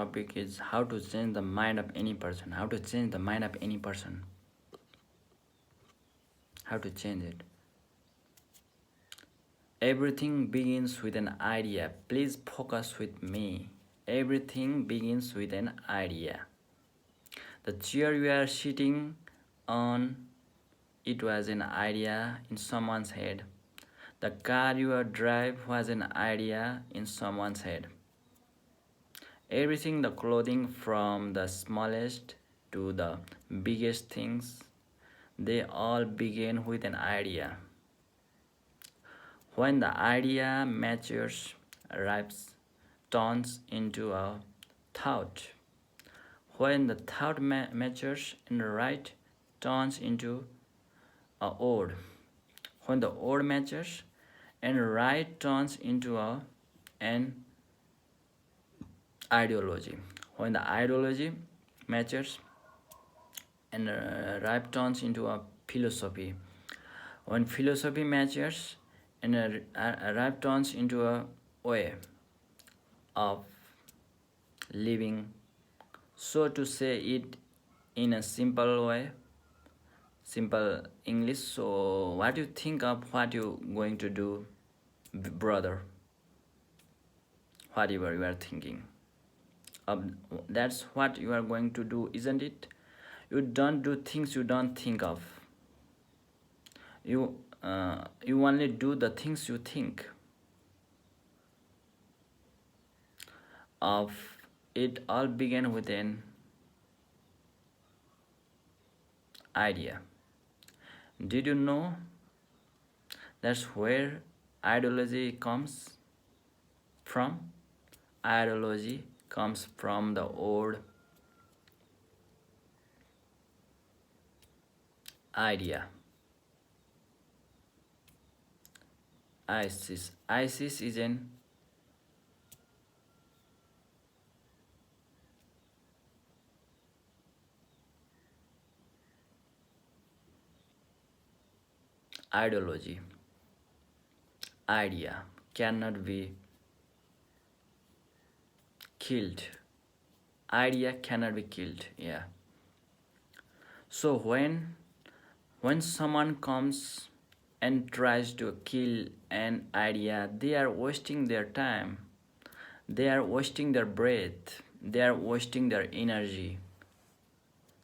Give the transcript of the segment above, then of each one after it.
topic is how to change the mind of any person. How to change the mind of any person. How to change it. Everything begins with an idea. Please focus with me. Everything begins with an idea. The chair you are sitting on, it was an idea in someone's head. The car you drive was an idea in someone's head. Everything, the clothing from the smallest to the biggest things, they all begin with an idea. When the idea matures, arrives, turns into a thought. When the thought matures in the right, turns into a word. When the word matures and right, turns into an ideology. When the ideology matures and ripe turns into a philosophy. When philosophy matures and ripe turns into a way of living. So to say it in a simple way, simple English. So what you think of what you going to do, brother? Whatever you are thinking. That's what you are going to do, isn't it? You don't do things you don't think of. You only do the things you think of. It all began with an idea. Did you know that's where ideology comes from? Ideology comes from the old idea. ISIS. ISIS is an ideology. Idea cannot be killed. Idea cannot be killed. Yeah. So when someone comes and tries to kill an idea, they are wasting their time. They are wasting their breath. They are wasting their energy.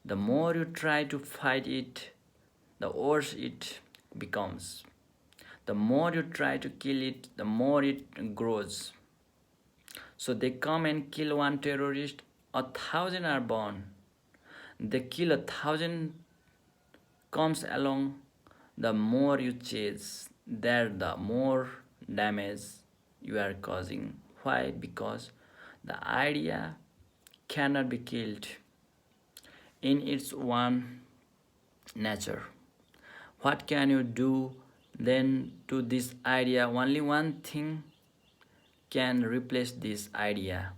The more you try to fight it, the worse it becomes. The more you try to kill it, the more it grows. So they come and kill one terrorist, 1,000 are born. They kill 1,000 comes along, the more you chase, that the more damage you are causing. Why? Because the idea cannot be killed in its one nature. What can you do then to this idea? Only one thing can replace this idea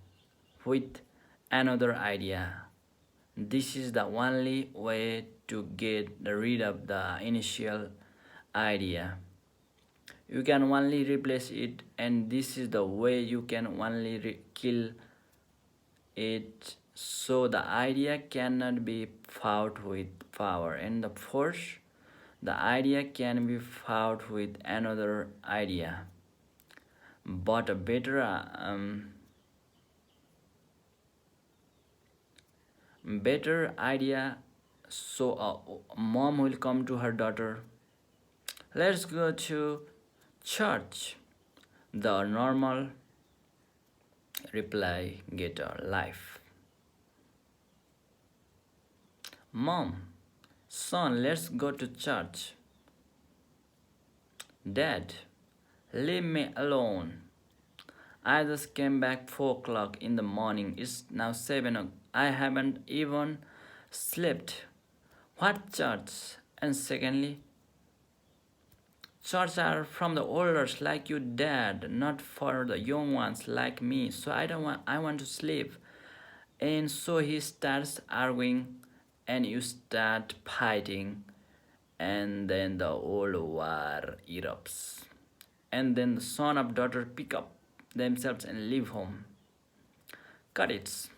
with another idea. This is the only way to get rid of the initial idea. You can only replace it, and this is the way you can only kill it. So the idea cannot be fought with power and the force. The idea can be fought with another idea, but a better idea. So a mom will come to her daughter, let's go to church. The normal reply get a life. Mom, son, let's go to church. Dad, leave me alone. I just came back 4 o'clock in the morning. It's now 7 o'clock. I haven't even slept. What church? And secondly, church are from the elders like you, dad, not for the young ones like me. So I want to sleep. And so he starts arguing and you start fighting, and then the old war erupts. And then the son of daughter pick up themselves and leave home. Cut it.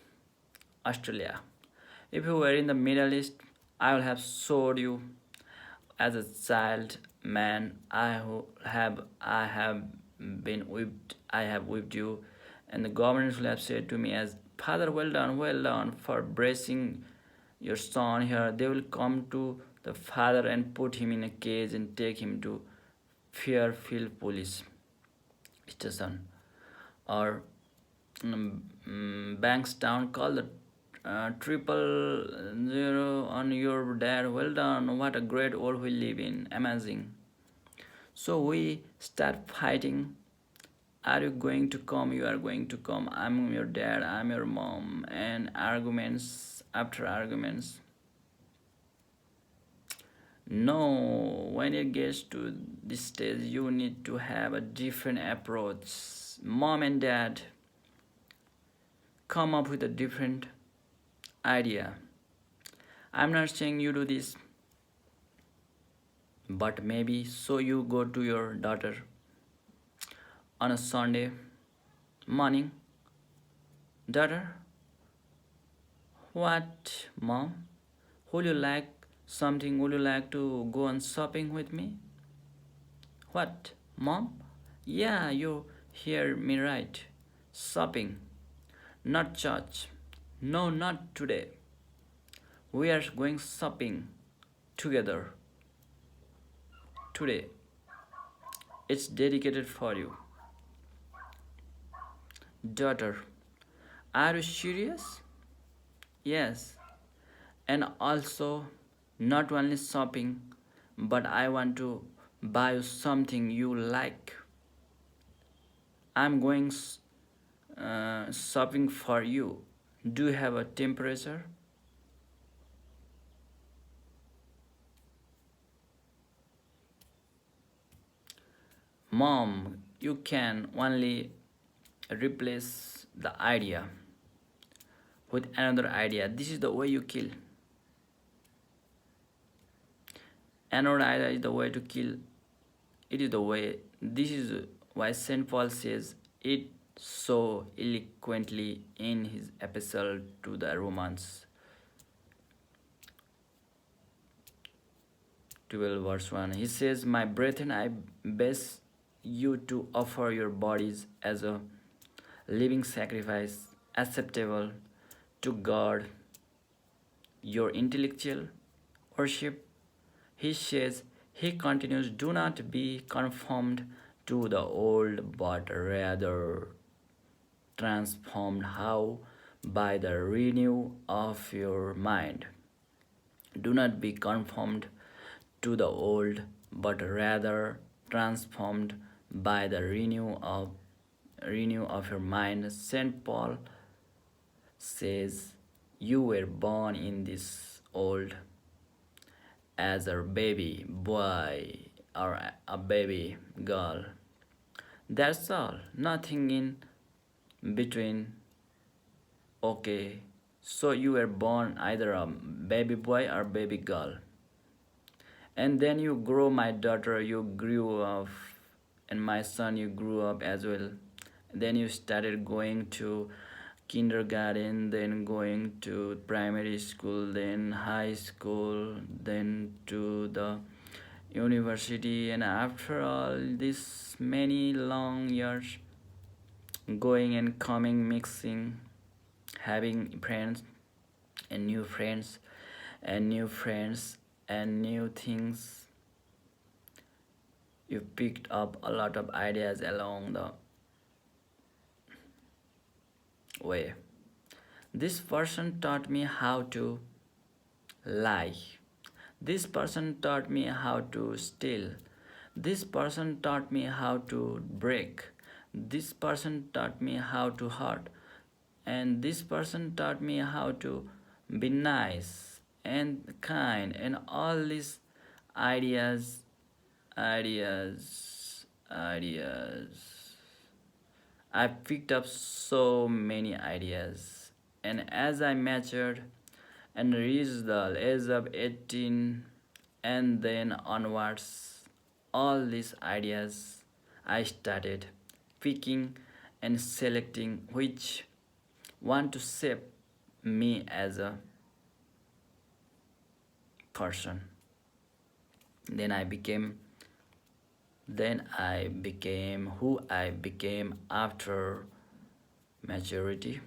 Australia. If you were in the Middle East, I will have showed you as a child man. I have been whipped. I have whipped you, and the government will have said to me as father, well done for bracing your son here. They will come to the father and put him in a cage and take him to Fairfield police station or Bankstown. Call the 000 on your dad. Well done. What a great world we live in. Amazing. So we start fighting. Are you going to come? You are going to come. I'm your dad. I'm your mom. And arguments after arguments. No, when it gets to this stage, you need to have a different approach. Mom and dad come up with a different idea. I'm not saying you do this, but maybe so you go to your daughter on a Sunday morning. Daughter, what, mom? Would you like something? Would you like to go on shopping with me? What, mom? Yeah, you hear me right. Shopping, not church. No, not today. We are going shopping together today. It's dedicated for you. Daughter, are you serious? Yes. And also, not only shopping, but I want to buy you something you like. I'm going shopping for you. Do you have a temperature? Mom, you can only replace the idea with another idea. This is the way you kill. Another idea is the way to kill. It is the way. This is why St. Paul says it so eloquently in his epistle to the Romans 12 verse 1. He says, my brethren, I beg you to offer your bodies as a living sacrifice acceptable to God, your intellectual worship. He says, he continues, do not be conformed to the old, but rather transformed how by the renew of your mind. Do not be conformed to the old, but rather transformed by the renew of your mind. Saint Paul says, you were born in this old as a baby boy or a baby girl. That's all. Nothing in between. Okay. So you were born either a baby boy or baby girl. And then you grow, my daughter, you grew up, and my son, you grew up as well. Then you started going to kindergarten, then going to primary school, then high school, then to the university, and after all these many long years, going and coming, mixing, having friends and new friends and new friends and new things, you picked up a lot of ideas along the way. This person taught me how to lie. This person taught me how to steal. This person taught me how to break. This person taught me how to hurt. And this person taught me how to be nice and kind. And all these ideas, ideas. I picked up so many ideas. And as I matured and reached the age of 18 and then onwards, all these ideas I started picking and selecting which one to shape me as a person. Then I became then I became who I became after maturity,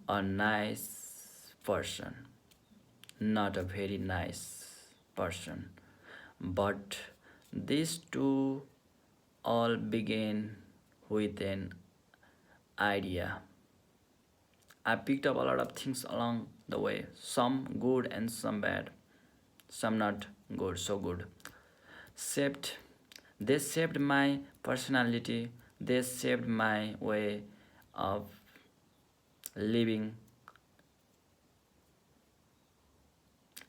a nice person, not a very nice person. But these two all began with an idea. I picked up a lot of things along the way, some good and some bad, some not good, so good. Shaped, they shaped my personality, they shaped my way of living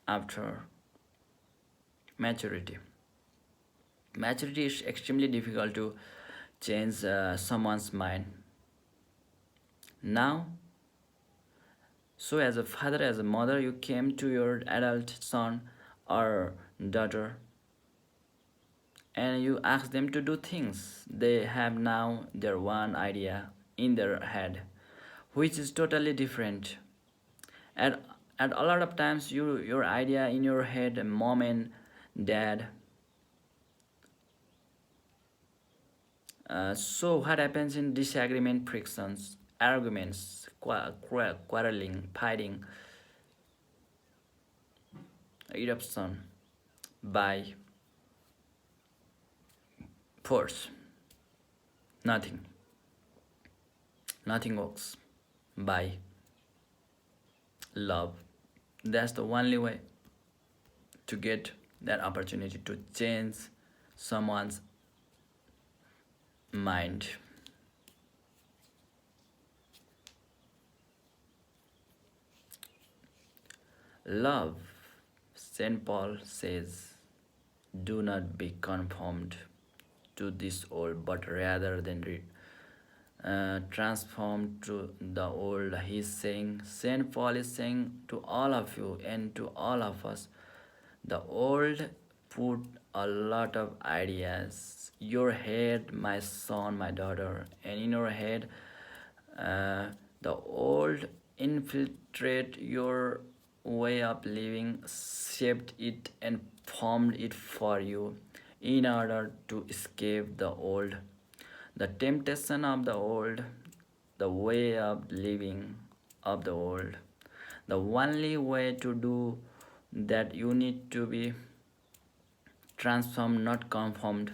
after maturity. Maturity is extremely difficult to change someone's mind. Now, so as a father, as a mother, you came to your adult son or daughter and you ask them to do things. They have now their one idea in their head, which is totally different. At, at a lot of times, your idea in your head, mom and dad. So what happens in disagreement, frictions, arguments, quarreling, fighting, eruption by force? Nothing. Nothing works by love. That's the only way to get that opportunity to change someone's mind. Love, St. Paul says, do not be conformed to this old, but rather than transformed to the old. He's saying, St. Paul is saying to all of you and to all of us, the old put a lot of ideas. Your head, my son, my daughter, and in your head, uh, the old infiltrate your way of living, shaped it and formed it for you in order to escape the old, the temptation of the old, the way of living of the old. The only way to do that, you need to be transformed, not conformed.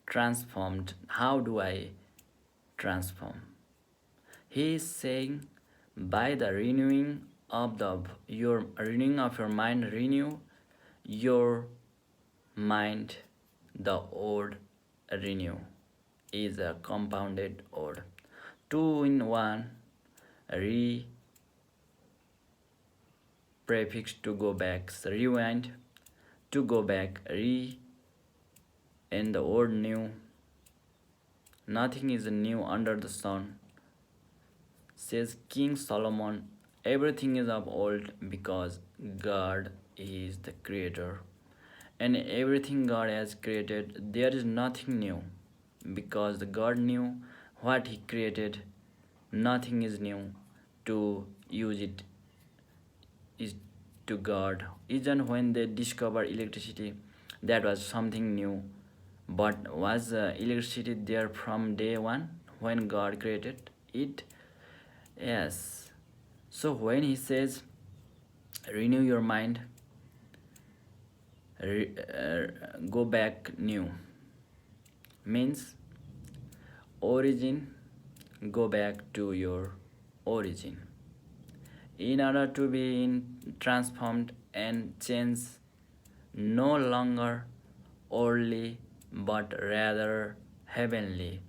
Transformed. How do I transform? He is saying by the renewing of your mind, renew your mind. The old renew is a compounded odd. Two in one, re prefix to go back, rewind to go back, re and the old new. Nothing is new under the sun. Says King Solomon, everything is of old because God is the creator. And everything God has created, there is nothing new because the God knew what He created. Nothing is new to use it is to God. Even when they discovered electricity, that was something new. But was electricity there from day one when God created it? Yes. So when He says, renew your mind, go back new, means origin, go back to your origin. In order to be transformed and change, no longer earthly but rather heavenly,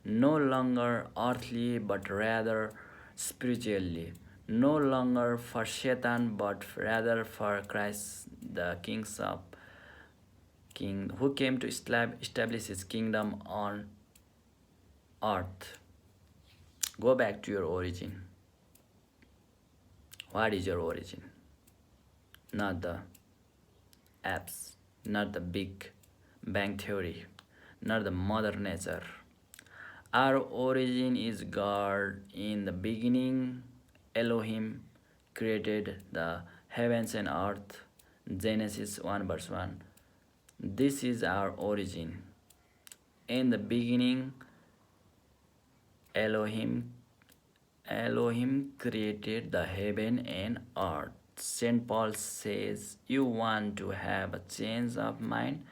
no longer earthly but rather spiritually, no longer for Satan but rather for Christ, the kings of king who came to establish his kingdom on earth. Go back to your origin. What is your origin? Not the apps, not the big bang theory, not the mother nature. Our origin is God. In the beginning, Elohim created the heavens and earth. Genesis 1 verse 1. This is our origin. In the beginning, Elohim Elohim created the heaven and earth. St. Paul says, you want to have a change of mind,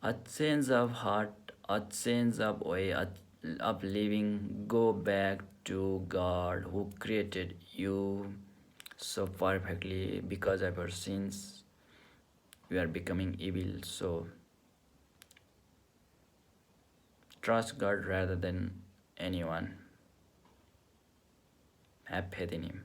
a change of heart, a change of way of living. Go back to God who created you so perfectly. Because of our sins, we are becoming evil. So trust God rather than anyone. Have faith in Him.